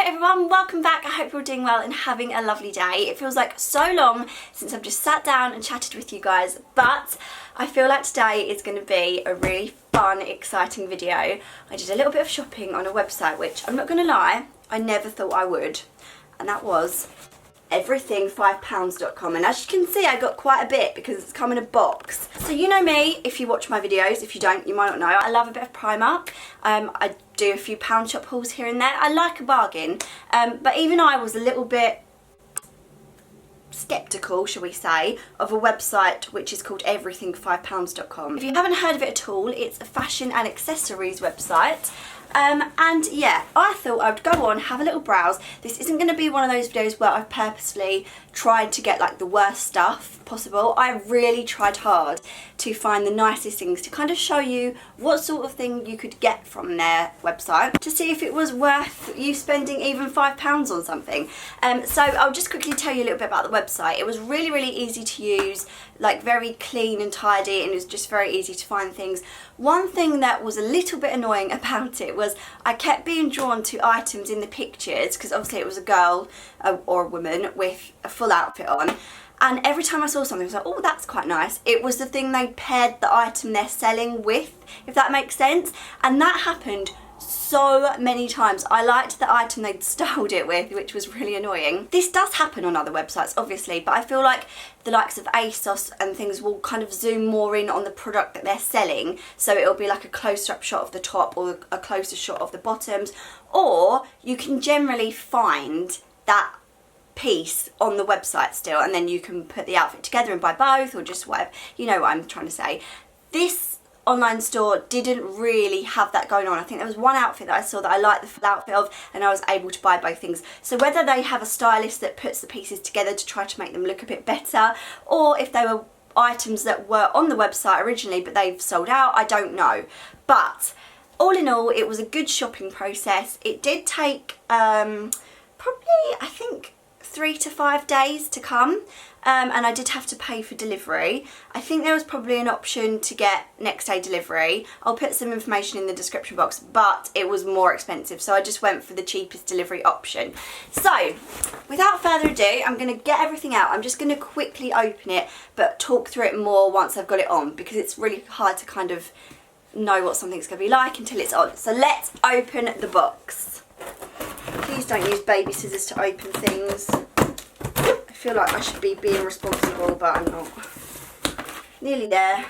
Hello everyone, welcome back. I hope you're doing well and having a lovely day. It feels like so long since I've just sat down and chatted with you guys, but I feel like today is going to be a really fun, exciting video. I did a little bit of shopping on a website which, I'm not going to lie, I never thought I would, and that was everything5pounds.com, and as you can see I got quite a bit because it's come in a box. So you know me, if you watch my videos, if you don't you might not know, I love a bit of Primark. I do a few pound shop hauls here and there. I like a bargain, but even I was a little bit skeptical, shall we say, of a website which is called everything5pounds.com. If you haven't heard of it at all, it's a fashion and accessories website. And yeah, I thought I would go on, have a little browse. This isn't going to be one of those videos where I've purposely tried to get like the worst stuff possible. I really tried hard to find the nicest things to kind of show you what sort of thing you could get from their website to see if it was worth you spending even £5 on something. So I'll just quickly tell you a little bit about the website. It was really easy to use, like very clean and tidy, and it was just very easy to find things. One thing that was a little bit annoying about it was I kept being drawn to items in the pictures because obviously it was a girl or a woman with a full outfit on, and every time I saw something I was like, oh, that's quite nice. It was the thing they paired the item they're selling with, if that makes sense, and that happened so many times. I liked the item they'd styled it with, which was really annoying. This does happen on other websites obviously, but I feel like the likes of ASOS and things will kind of zoom more in on the product that they're selling, so it'll be like a closer up shot of the top or a closer shot of the bottoms, or you can generally find that piece on the website still, and then you can put the outfit together and buy both, or just whatever, you know what I'm trying to say. This online store didn't really have that going on. I think there was one outfit that I saw that I liked the full outfit of, and I was able to buy both things. So whether they have a stylist that puts the pieces together to try to make them look a bit better, or if they were items that were on the website originally but they've sold out, I don't know. But all in all, it was a good shopping process. It did take probably, I think, 3 to 5 days to come, and I did have to pay for delivery. I think there was probably an option to get next day delivery. I'll put some information in the description box, but it was more expensive, so I just went for the cheapest delivery option. So without further ado, I'm going to get everything out. I'm just going to quickly open it but talk through it more once I've got it on, because it's really hard to kind of know what something's going to be like until it's on. So let's open the box. Please don't use baby scissors to open things. I feel like I should be being responsible, but I'm not. Nearly there.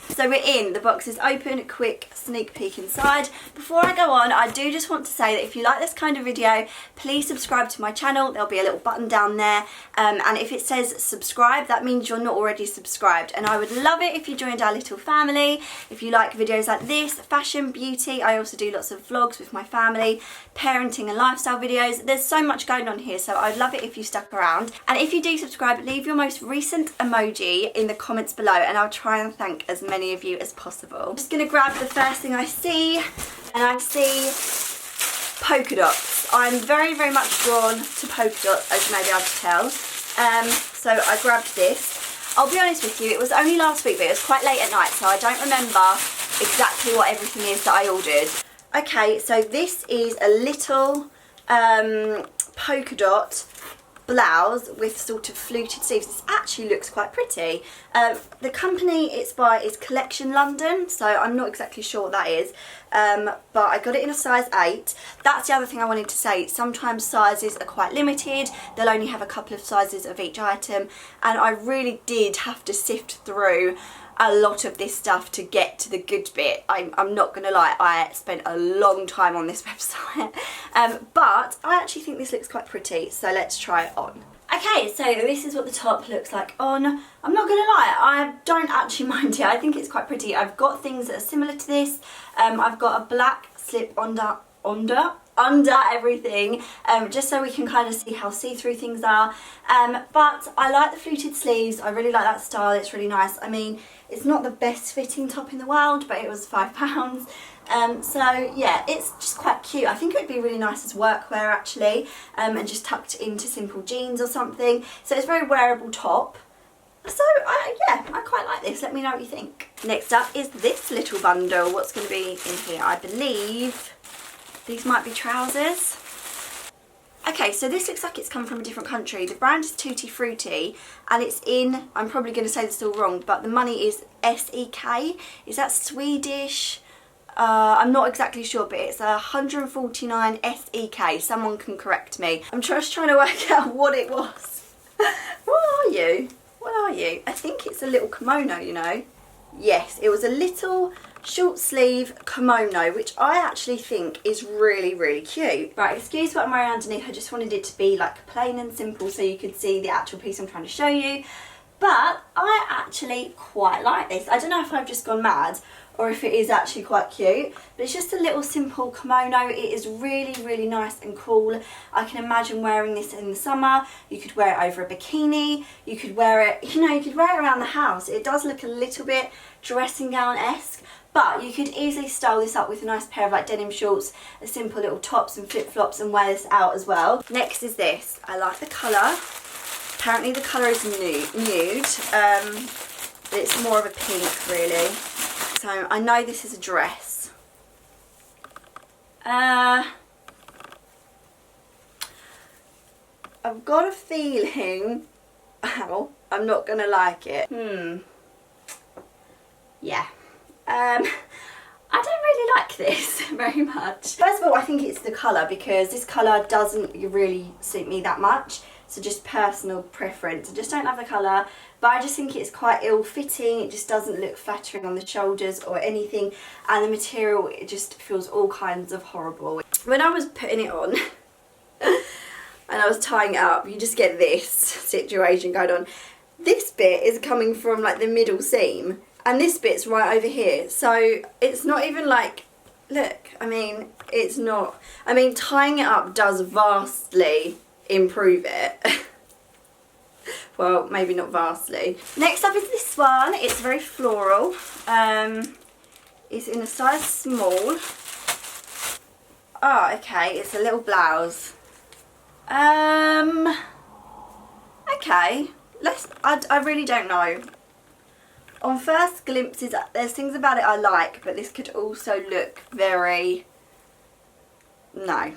So we're in, the box is open, quick sneak peek inside. Before I go on, I do just want to say that if you like this kind of video, please subscribe to my channel. There'll be a little button down there, and if it says subscribe, that means you're not already subscribed, and I would love it if you joined our little family. If you like videos like this, fashion, beauty, I also do lots of vlogs with my family, parenting and lifestyle videos. There's so much going on here, so I'd love it if you stuck around. And if you do subscribe, leave your most recent emoji in the comments below, and I'll try and thank as many of you as possible. I'm just going to grab the first thing I see, and I see polka dots. I'm very much drawn to polka dots, as you may be able to tell. So I grabbed this. I'll be honest with you, it was only last week, but it was quite late at night, so I don't remember exactly what everything is that I ordered. Okay, so this is a little polka dot blouse with sort of fluted sleeves. This actually looks quite pretty. The company it's by is Collection London, so I'm not exactly sure what that is, but I got it in a size 8. That's the other thing I wanted to say. Sometimes sizes are quite limited. They'll only have a couple of sizes of each item, and I really did have to sift through a lot of this stuff to get to the good bit. I'm not gonna lie, I spent a long time on this website, but I actually think this looks quite pretty, so let's try it on. Okay, so this is what the top looks like on. I'm not gonna lie, I don't actually mind it. I think it's quite pretty. I've got things that are similar to this. I've got a black slip under everything, just so we can kind of see how see-through things are, but I like the fluted sleeves. I really like that style. It's really nice. I mean, it's not the best fitting top in the world, but it was £5, so yeah, it's just quite cute. I think it would be really nice as workwear actually, and just tucked into simple jeans or something. So it's a very wearable top. So yeah, I quite like this. Let me know what you think. Next up is this little bundle. What's going to be in here? I believe these might be trousers. Okay, so this looks like it's come from a different country. The brand is Tutti Frutti, and it's in, I'm probably going to say this all wrong, but the money is SEK. Is that Swedish? I'm not exactly sure, but it's 149 SEK. Someone can correct me. I'm just trying to work out what it was. What are you? What are you? I think it's a little kimono, you know. Yes, it was a little short sleeve kimono, which I actually think is really, really cute. Right, excuse what I'm wearing underneath. I just wanted it to be like plain and simple so you could see the actual piece I'm trying to show you. But I actually quite like this. I don't know if I've just gone mad or if it is actually quite cute, but it's just a little simple kimono. It is really, really nice and cool. I can imagine wearing this in the summer. You could wear it over a bikini. You could wear it, you know, you could wear it around the house. It does look a little bit dressing gown-esque, but you could easily style this up with a nice pair of like denim shorts, a simple little tops and flip-flops, and wear this out as well. Next is this. I like the colour. Apparently the colour is nude, but it's more of a pink really. So I know this is a dress. I've got a feeling, ow, I'm not gonna like it. Yeah. I don't really like this very much. First of all, I think it's the colour, because this colour doesn't really suit me that much. So just personal preference. I just don't love the colour, but I just think it's quite ill-fitting. It just doesn't look flattering on the shoulders or anything, and the material, it just feels all kinds of horrible. When I was putting it on and I was tying it up, you just get this situation going on. This bit is coming from like the middle seam, and this bit's right over here, so it's not even like, look, I mean, it's not, I mean, tying it up does vastly improve it. Well, maybe not vastly. Next up is this one. It's very floral. It's in a size small. Oh, okay, it's a little blouse. Okay, I really don't know. On first glimpses, there's things about it I like, but this could also look very, no.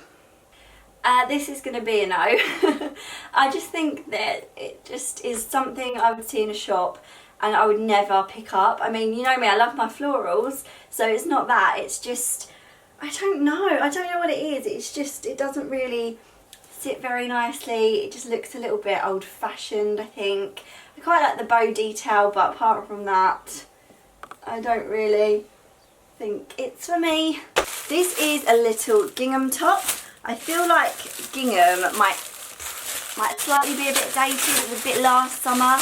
This is going to be a no. I just think that it just is something I would see in a shop and I would never pick up. I mean, you know me, I love my florals, so it's not that. It's just, I don't know what it is. It's just, it doesn't really sit very nicely. It just looks a little bit old-fashioned, I think. I quite like the bow detail, but apart from that, I don't really think it's for me. This is a little gingham top. I feel like gingham might slightly be a bit dated. It was a bit last summer.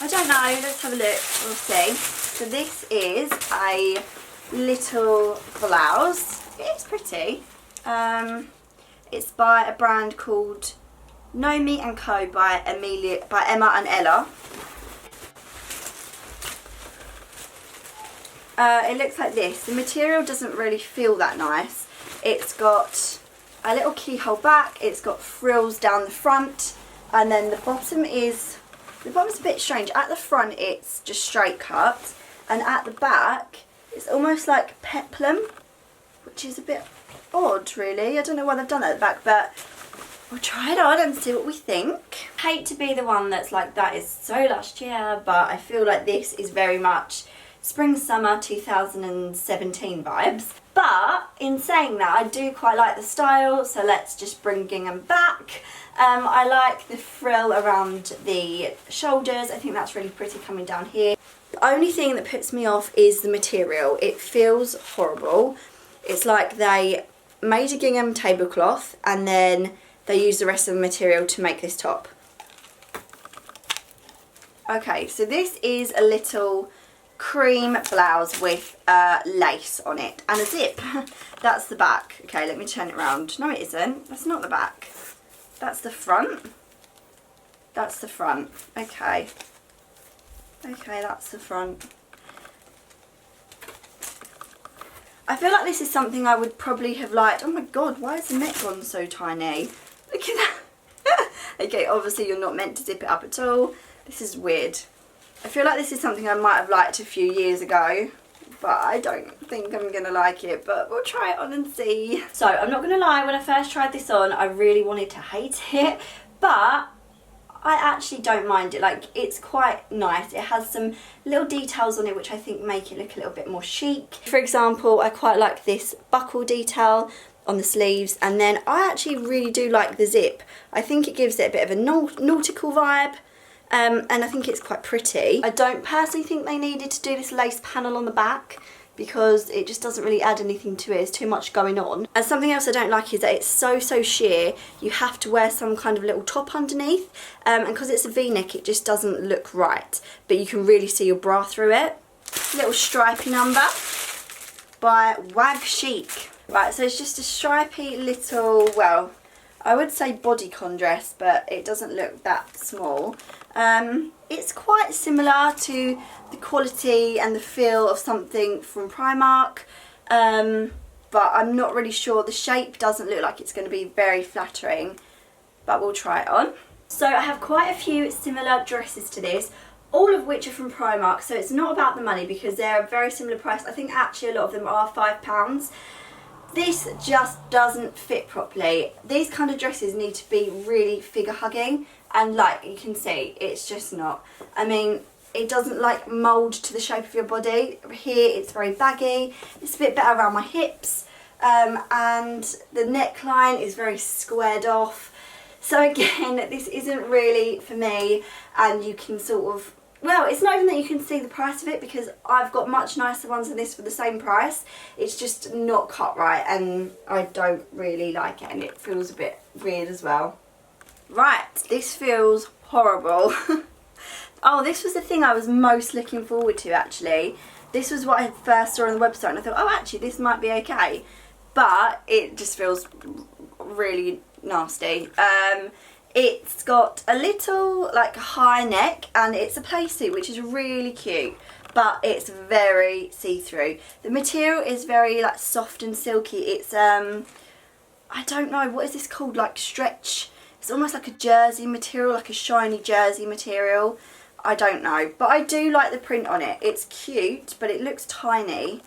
I don't know. Let's have a look. We'll see. So this is a little blouse. It's pretty. It's by a brand called Nomi and Co by Emma and Ella. It looks like this. The material doesn't really feel that nice. It's got a little keyhole back, it's got frills down the front, and then the bottom's a bit strange. At the front it's just straight cut, and at the back it's almost like peplum, which is a bit odd really. I don't know why they've done that at the back, but we'll try it on and see what we think. Hate to be the one that's like, that is so last year, but I feel like this is very much spring summer 2017 vibes. But in saying that, I do quite like the style, so let's just bring gingham back. I like the frill around the shoulders. I think that's really pretty coming down here. The only thing that puts me off is the material. It feels horrible. It's like they made a gingham tablecloth and then they used the rest of the material to make this top. Okay, so this is a little cream blouse with lace on it and a zip. That's the back. Okay, let me turn it around. No, it isn't. That's not the back. That's the front. That's the front. Okay. Okay, that's the front. I feel like this is something I would probably have liked. Oh my god, why is the neck gone so tiny? Look at that. Okay, obviously you're not meant to zip it up at all. This is weird. I feel like this is something I might have liked a few years ago. but I don't think I'm gonna like it, but we'll try it on and see. So I'm not gonna lie, when I first tried this on, I really wanted to hate it, but I actually don't mind it. Like, it's quite nice. It has some little details on it which I think make it look a little bit more chic. For example, I quite like this buckle detail on the sleeves, and then I actually really do like the zip. I think it gives it a bit of a nautical vibe, and I think it's quite pretty. I don't personally think they needed to do this lace panel on the back because it just doesn't really add anything to it. There's too much going on. And something else I don't like is that it's so sheer, you have to wear some kind of little top underneath, and because it's a v-neck it just doesn't look right, but you can really see your bra through it. Little stripy number by Wag Chic. Right, so it's just a stripy little, well, I would say bodycon dress, but it doesn't look that small. It's quite similar to the quality and the feel of something from Primark, but I'm not really sure. The shape doesn't look like it's going to be very flattering, but we'll try it on. So I have quite a few similar dresses to this, all of which are from Primark, so it's not about the money because they're a very similar price. I think actually a lot of them are £5. This just doesn't fit properly. These kind of dresses need to be really figure hugging, and like you can see, it's just not. I mean, it doesn't like mould to the shape of your body. Here it's very baggy, it's a bit better around my hips, and the neckline is very squared off. So again, this isn't really for me, and you can sort of, well, it's not even that you can see the price of it because I've got much nicer ones than this for the same price. It's just not cut right, and I don't really like it, and it feels a bit weird as well. Right, this feels horrible. Oh, this was the thing I was most looking forward to actually. This was what I first saw on the website and I thought, oh actually this might be okay. But it just feels really nasty. It's got a little like high neck and it's a play suit which is really cute, but it's very see-through. The material is very like soft and silky. It's I don't know, what is this called, like stretch? It's almost like a jersey material, like a shiny jersey material. I don't know, but I do like the print on it. It's cute, but it looks tiny,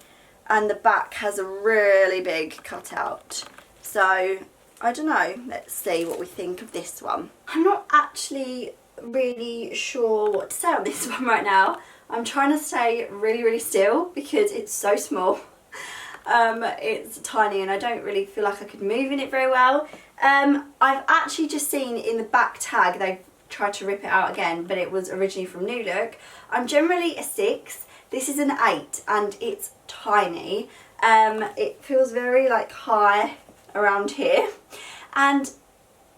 and the back has a really big cutout. So I don't know, let's see what we think of this one. I'm not actually really sure what to say on this one right now. I'm trying to stay really still because it's so small. It's tiny and I don't really feel like I could move in it very well. I've actually just seen in the back tag they've tried to rip it out again, but it was originally from New Look. I'm generally a 6. This is an 8 and it's tiny. It feels very like high around here, and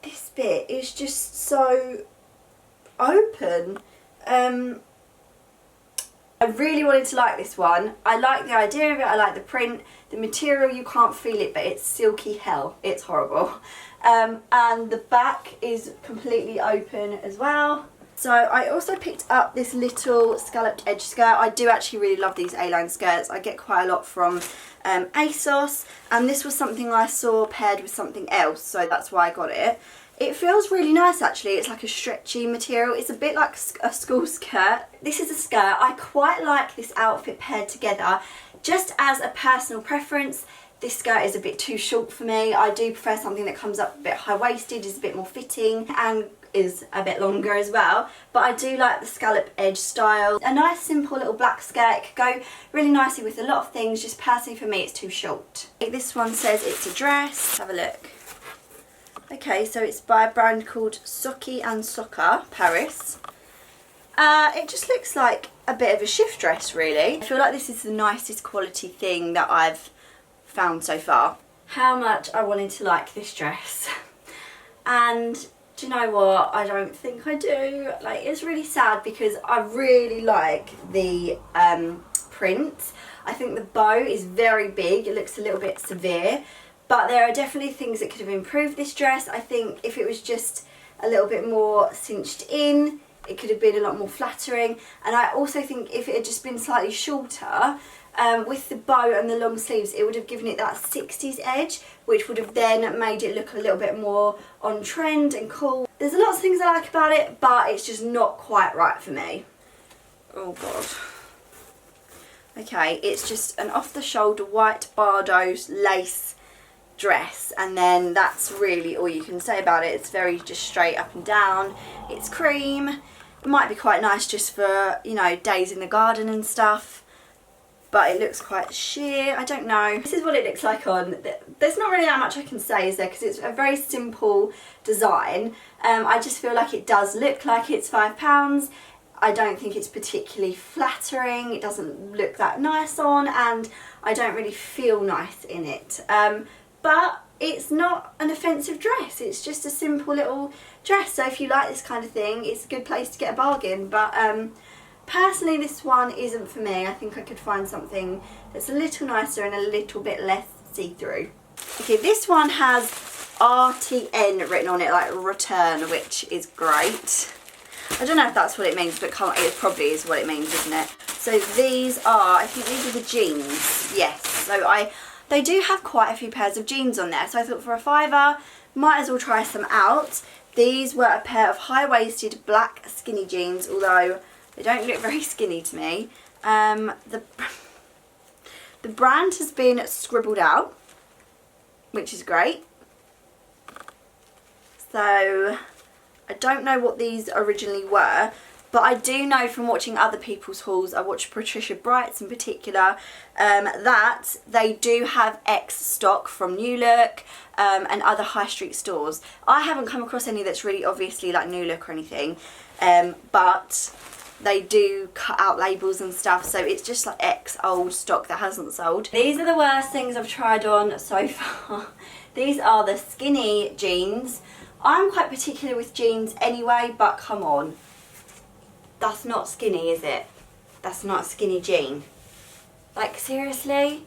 this bit is just so open. I really wanted to like this one. I like the idea of it, I like the print. The material, you can't feel it, but it's silky hell. It's horrible. And the back is completely open as well. So I also picked up this little scalloped edge skirt. I do actually really love these A-line skirts. I get quite a lot from ASOS, and this was something I saw paired with something else, so that's why I got it. It feels really nice actually. It's like a stretchy material. It's a bit like a school skirt. This is a skirt. I quite like this outfit paired together. Just as a personal preference, this skirt is a bit too short for me. I do prefer something that comes up a bit high-waisted, is a bit more fitting, and is a bit longer as well. But I do like the scallop edge style. A nice simple little black skirt. It could go really nicely with a lot of things. Just personally for me it's too short. This one says it's a dress. Have a look. Okay, so it's by a brand called Socky and Soccer, Paris. It just looks like a bit of a shift dress really. I feel like this is the nicest quality thing that I've found so far. How much I wanted to like this dress. And do you know what? I don't think I do. Like, it's really sad because I really like the print. I think the bow is very big. It looks a little bit severe. But there are definitely things that could have improved this dress. I think if it was just a little bit more cinched in, it could have been a lot more flattering. And I also think if it had just been slightly shorter, with the bow and the long sleeves, it would have given it that 60s edge, which would have then made it look a little bit more on trend and cool. There's a lot of things I like about it, but it's just not quite right for me. Oh God. Okay, it's just an off-the-shoulder white Bardot lace dress, and then that's really all you can say about it. It's very just straight up and down. It's cream. It might be quite nice just for, you know, days in the garden and stuff, but it looks quite sheer. I don't know. This is what it looks like on. There's not really that much I can say, is there, because it's a very simple design. I just feel like it does look like it's £5. I don't think it's particularly flattering. It doesn't look that nice on, and I don't really feel nice in it. But it's not an offensive dress. It's just a simple little dress. So if you like this kind of thing, it's a good place to get a bargain. But personally, this one isn't for me. I think I could find something that's a little nicer and a little bit less see-through. Okay, this one has RTN written on it, like return, which is great. I don't know if that's what it means, but it probably is what it means, isn't it? So these are, I think these are the jeans. Yes. So they do have quite a few pairs of jeans on there. So I thought for a £5, might as well try some out. These were a pair of high-waisted black skinny jeans, although they don't look very skinny to me. The brand has been scribbled out, which is great. So I don't know what these originally were, but I do know from watching other people's hauls, I watched Patricia Bright's in particular, that they do have X stock from New Look and other high street stores. I haven't come across any that's really obviously like New Look or anything, but they do cut out labels and stuff, so it's just like X old stock that hasn't sold. These are the worst things I've tried on so far. These are the skinny jeans. I'm quite particular with jeans anyway, but come on. That's not skinny, is it? That's not a skinny jean. Like, seriously?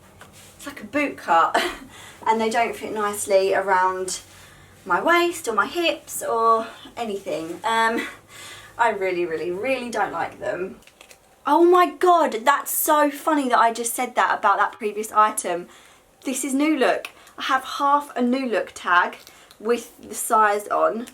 It's like a boot cut. And they don't fit nicely around my waist or my hips or anything. I really don't like them. Oh my god, that's so funny that I just said that about that previous item. This is New Look. I have half a New Look tag with the size on.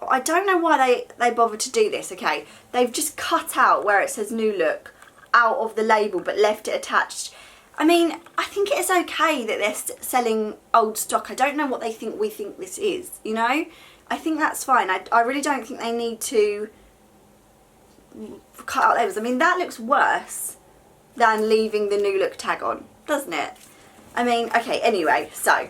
I don't know why they bothered to do this. Okay, they've just cut out where it says New Look out of the label but left it attached. I mean, I think it's okay that they're selling old stock. I don't know what they think we think this is, you know? I think that's fine. I really don't think they need to cut out labels. I mean, that looks worse than leaving the New Look tag on, doesn't it? I mean, okay, anyway, so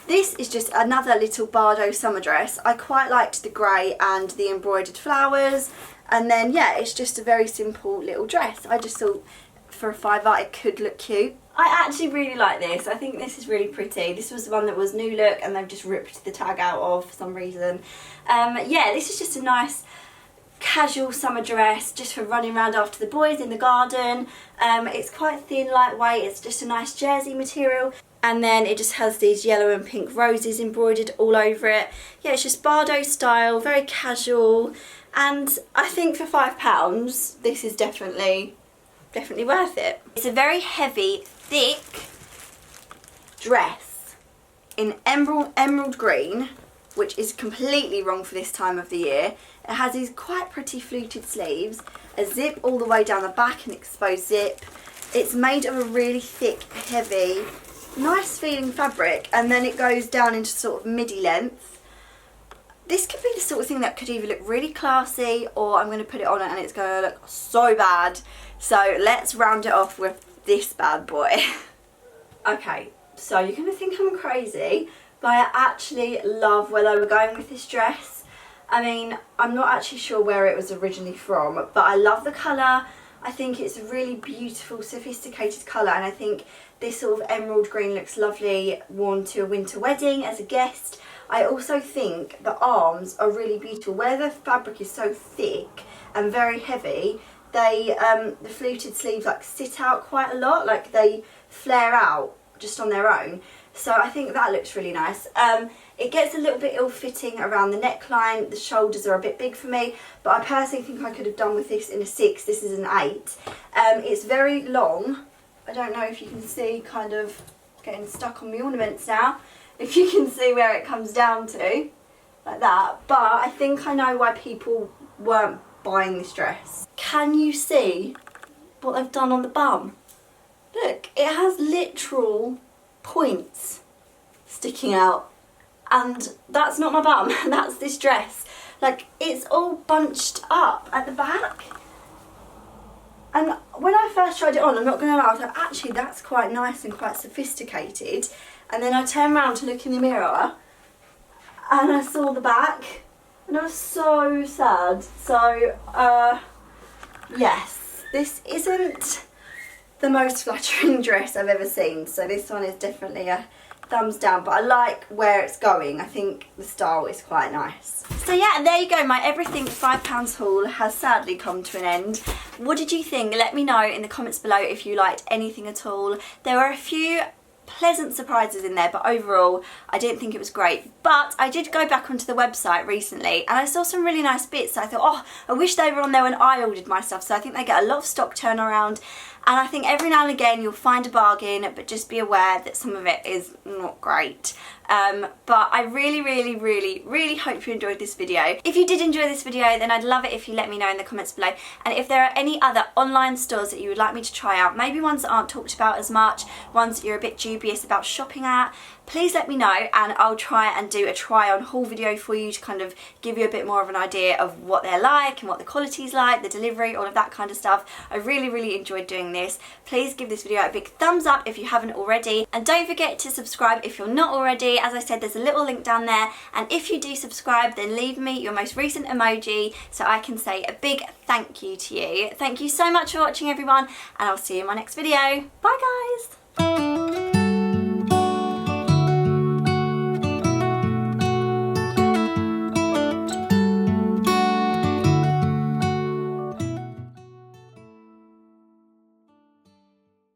this is just another little Bardot summer dress. I quite liked the grey and the embroidered flowers, and then yeah, it's just a very simple little dress. I just thought for a £5 it could look cute. I actually really like this. I think this is really pretty. This was the one that was New Look and they've just ripped the tag out of for some reason. Yeah, this is just a nice casual summer dress just for running around after the boys in the garden. It's quite thin, lightweight. It's just a nice jersey material, and then it just has these yellow and pink roses embroidered all over it. Yeah, it's just Bardot style, very casual, and I think for £5 this is definitely worth it. It's a very heavy, thick dress in emerald green, which is completely wrong for this time of the year. It has these quite pretty fluted sleeves, a zip all the way down the back, an exposed zip. It's made of a really thick, heavy, nice feeling fabric, and then it goes down into sort of midi length. This could be the sort of thing that could either look really classy, or I'm going to put it on it and it's going to look so bad. So let's round it off with this bad boy. Okay, so you're going to think I'm crazy, but I actually love where they were going with this dress. I mean, I'm not actually sure where it was originally from, but I love the colour. I think it's a really beautiful, sophisticated colour, and I think this sort of emerald green looks lovely worn to a winter wedding as a guest. I also think the arms are really beautiful. Where the fabric is so thick and very heavy, they the fluted sleeves like sit out quite a lot, like they flare out just on their own. So I think that looks really nice. It gets a little bit ill-fitting around the neckline. The shoulders are a bit big for me, but I personally think I could have done with this in a 6. This is an 8. It's very long. I don't know if you can see, kind of getting stuck on my ornaments now, if you can see where it comes down to, like that. But I think I know why people weren't buying this dress. Can you see what they've done on the bum? Look, it has literal points sticking out, and that's not my bum, that's this dress. Like, it's all bunched up at the back. And when I first tried it on, I'm not going to lie, I thought, actually that's quite nice and quite sophisticated. And then I turned around to look in the mirror and I saw the back and I was so sad. So, yes, this isn't the most flattering dress I've ever seen. So this one is definitely a thumbs down, but I like where it's going. I think the style is quite nice. So yeah, there you go, my everything £5 haul has sadly come to an end. What did you think? Let me know in the comments below if you liked anything at all. There were a few pleasant surprises in there, but overall I didn't think it was great. But I did go back onto the website recently and I saw some really nice bits. So I thought, oh, I wish they were on there when I ordered my stuff. So I think they get a lot of stock turnaround, and I think every now and again you'll find a bargain, but just be aware that some of it is not great. But I really hope you enjoyed this video. If you did enjoy this video, then I'd love it if you let me know in the comments below. And if there are any other online stores that you would like me to try out, maybe ones that aren't talked about as much, ones that you're a bit dubious about shopping at, please let me know and I'll try and do a try on haul video for you to kind of give you a bit more of an idea of what they're like and what the quality's like, the delivery, all of that kind of stuff. I really enjoyed doing this. Please give this video a big thumbs up if you haven't already, and don't forget to subscribe if you're not already. As I said, there's a little link down there, and if you do subscribe, then leave me your most recent emoji so I can say a big thank you to you. Thank you so much for watching, everyone, and I'll see you in my next video. Bye guys!